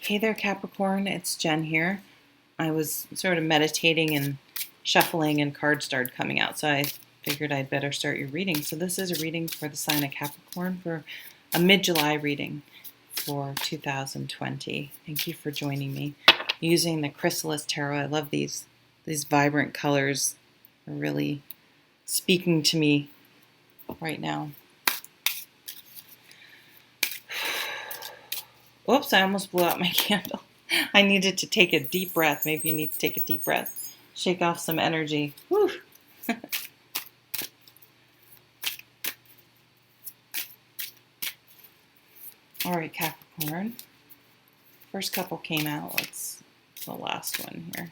Hey there, Capricorn. It's Jen here. I was sort of meditating and shuffling, and cards started coming out, so I figured I'd better start your reading. So, this is a reading for the sign of Capricorn for a mid July reading for 2020. Thank you for joining me. Using the Chrysalis Tarot. I love these vibrant colors, are really speaking to me right now. Oops, I almost blew out my candle. I needed to take a deep breath. Maybe you need to take a deep breath. Shake off some energy. Woo! All right, Capricorn. First couple came out. Let's the last one here.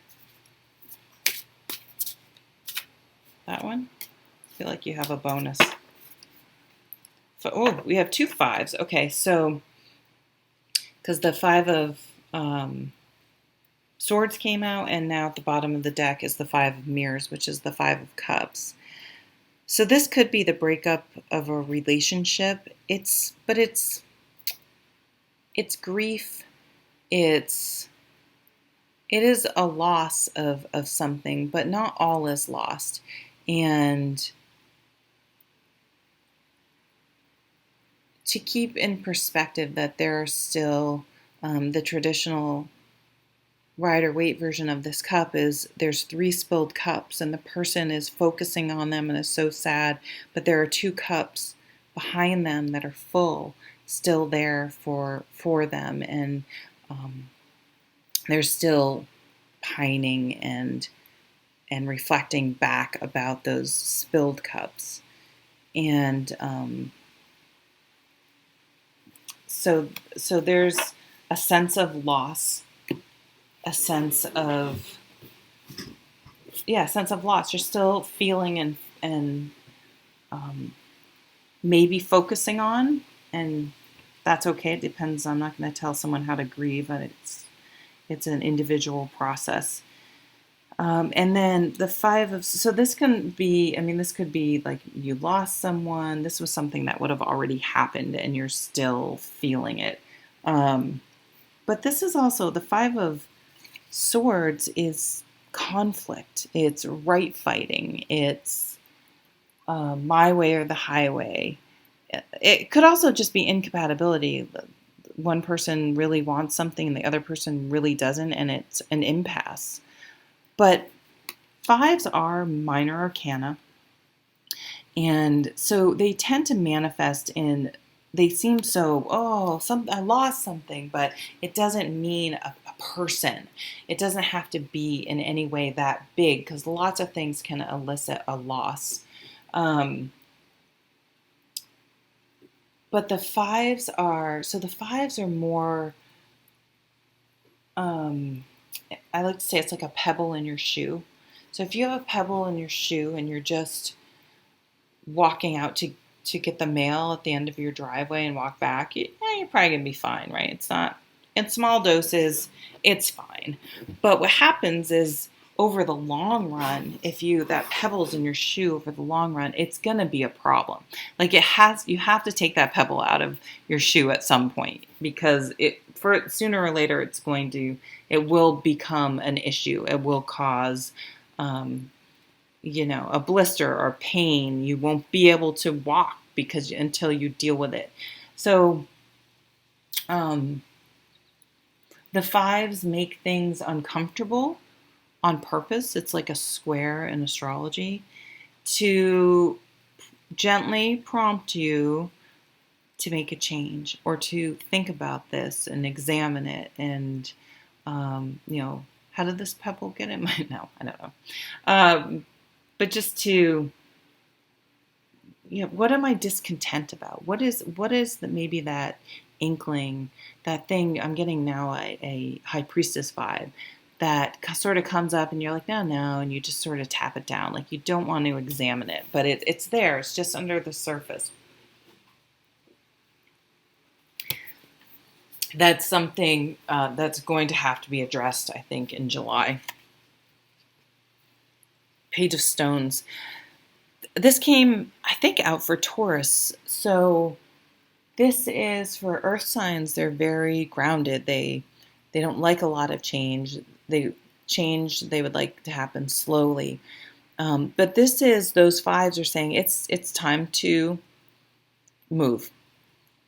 That one? I feel like you have a bonus. Oh, we have two fives. Okay, so because the five of swords came out, and now at the bottom of the deck is the five of mirrors, which is the five of cups. So this could be the breakup of a relationship. It's grief. It is a loss of something, but not all is lost. And to keep in perspective that there are still the traditional Rider-Waite version of this cup is there's 3 spilled cups, and the person is focusing on them and is so sad, but there are 2 cups behind them that are full, still there for them, and they're still pining and reflecting back about those spilled cups. And so there's a sense of loss, a sense of loss. You're still feeling and maybe focusing on, and that's okay. It depends. I'm not going to tell someone how to grieve, but it's an individual process. And then the five of, so this can be, this could be like you lost someone. This was something that would have already happened and you're still feeling it. But this is also the five of swords is conflict. It's right fighting. It's my way or the highway. It could also just be incompatibility. One person really wants something and the other person really doesn't, and it's an impasse. But fives are minor arcana, and so they tend to manifest in, they seem so, I lost something, but it doesn't mean a person. It doesn't have to be in any way that big, because lots of things can elicit a loss. But the fives are more, I like to say it's like a pebble in your shoe. So if you have a pebble in your shoe and you're just walking out to get the mail at the end of your driveway and walk back, you're probably going to be fine, right? It's not, in small doses, it's fine. But what happens is over the long run, if that pebble's in your shoe over the long run, it's going to be a problem. Like you have to take that pebble out of your shoe at some point, because sooner or later it will become an issue. It will cause, a blister or pain. You won't be able to walk until you deal with it. So, the fives make things uncomfortable on purpose. It's like a square in astrology to gently prompt you to make a change or to think about this and examine it. And, how did this pebble get in my, no, I don't know. But just to, what am I discontent about? What is maybe that inkling, that thing I'm getting now, a high priestess vibe that sort of comes up and you're like, no, and you just sort of tap it down. Like you don't want to examine it, but it's there. It's just under the surface. That's something that's going to have to be addressed, I think, in July. Page of Stones. This came, I think, out for Taurus. So this is for earth signs. They're very grounded. They They don't like a lot of change. They would like to happen slowly. But this is, those fives are saying it's time to move.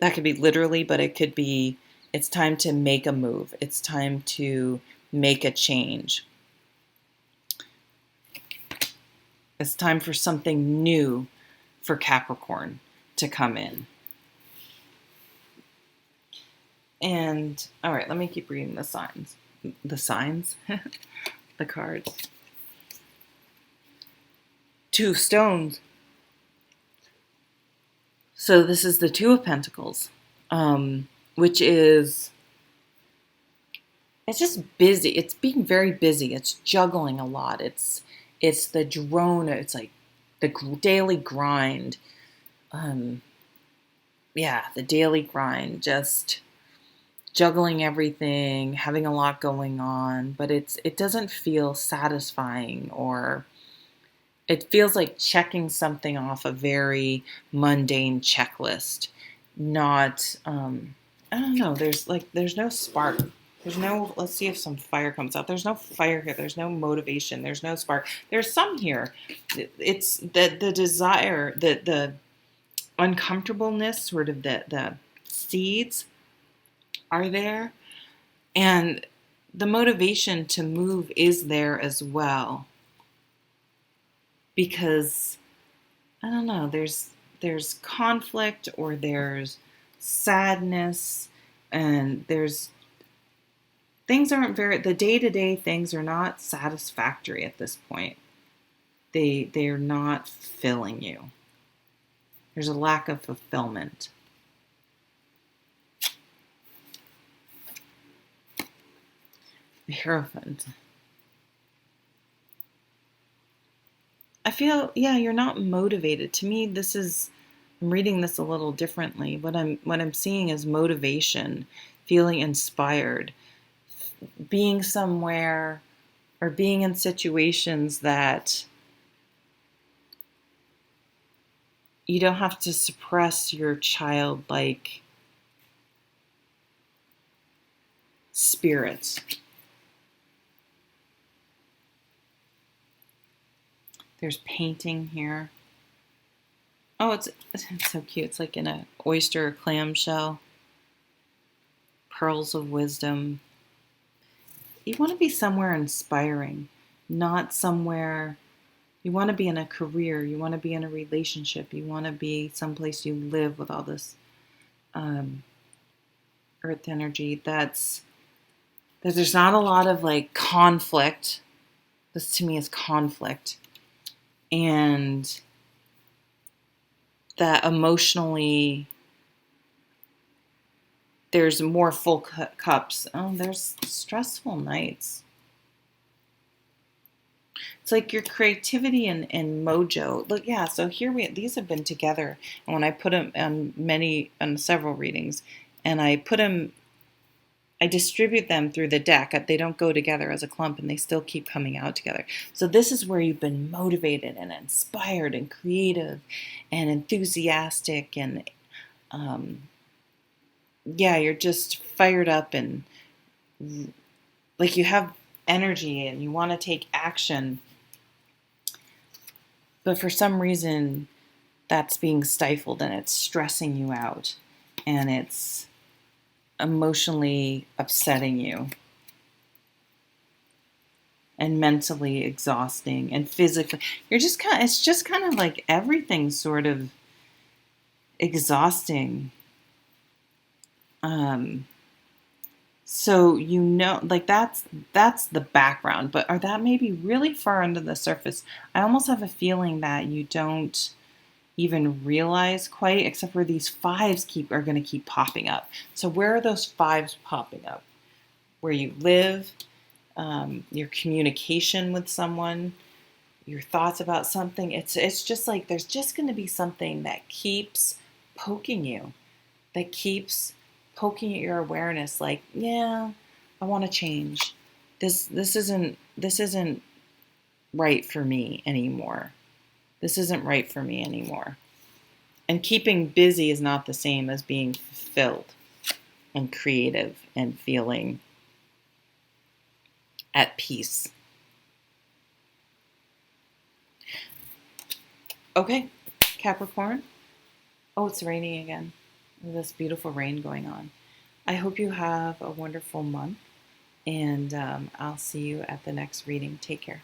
That could be literally, but it could be it's time to make a move. It's time to make a change. It's time for something new for Capricorn to come in. And all right, let me keep reading the signs. The signs? The cards. Two stones. So this is the Two of Pentacles, which is, it's just busy. It's being very busy. It's juggling a lot. It's the drone. It's like the daily grind. The daily grind. Just juggling everything, having a lot going on, but it doesn't feel satisfying, or it feels like checking something off a very mundane checklist. Not, I don't know. There's no spark. There's no, let's see if some fire comes out. There's no fire here. There's no motivation. There's no spark. There's some here. It's the desire, the uncomfortableness, sort of the seeds are there. And the motivation to move is there as well. Because, I don't know, there's conflict, or there's sadness, and there's things aren't very, the day-to-day things are not satisfactory at this point. They're not filling you. There's a lack of fulfillment. The Hierophant. I feel, you're not motivated. To me, I'm reading this a little differently. What I'm seeing is motivation, feeling inspired, being somewhere, or being in situations that you don't have to suppress your childlike spirits. There's painting here. Oh, it's so cute. It's like in an oyster or clam shell. Pearls of wisdom. You want to be somewhere inspiring, not somewhere. You want to be in a career. You want to be in a relationship. You want to be someplace you live with all this earth energy. That there's not a lot of like conflict. This to me is conflict. And that emotionally, there's more full cups. Oh, there's stressful nights. It's like your creativity and mojo. Look, yeah. So here these have been together, and when I put them on several readings, and I put them, I distribute them through the deck. They don't go together as a clump, and they still keep coming out together. So this is where you've been motivated and inspired and creative and enthusiastic, and you're just fired up, and like you have energy and you want to take action. But for some reason, that's being stifled, and it's stressing you out, and it's emotionally upsetting you, and mentally exhausting, and physically. It's just kind of like everything's sort of exhausting. So like that's the background, but are that maybe really far under the surface? I almost have a feeling that you don't even realize quite, except for these fives are going to keep popping up. So where are those fives popping up? Where you live, your communication with someone, your thoughts about something. It's just like there's just going to be something that keeps poking you, that keeps poking at your awareness, like, I want to change. This isn't right for me anymore. This isn't right for me anymore. And keeping busy is not the same as being fulfilled and creative and feeling at peace. Okay, Capricorn. Oh, it's raining again. This beautiful rain going on. I hope you have a wonderful month, and I'll see you at the next reading. Take care.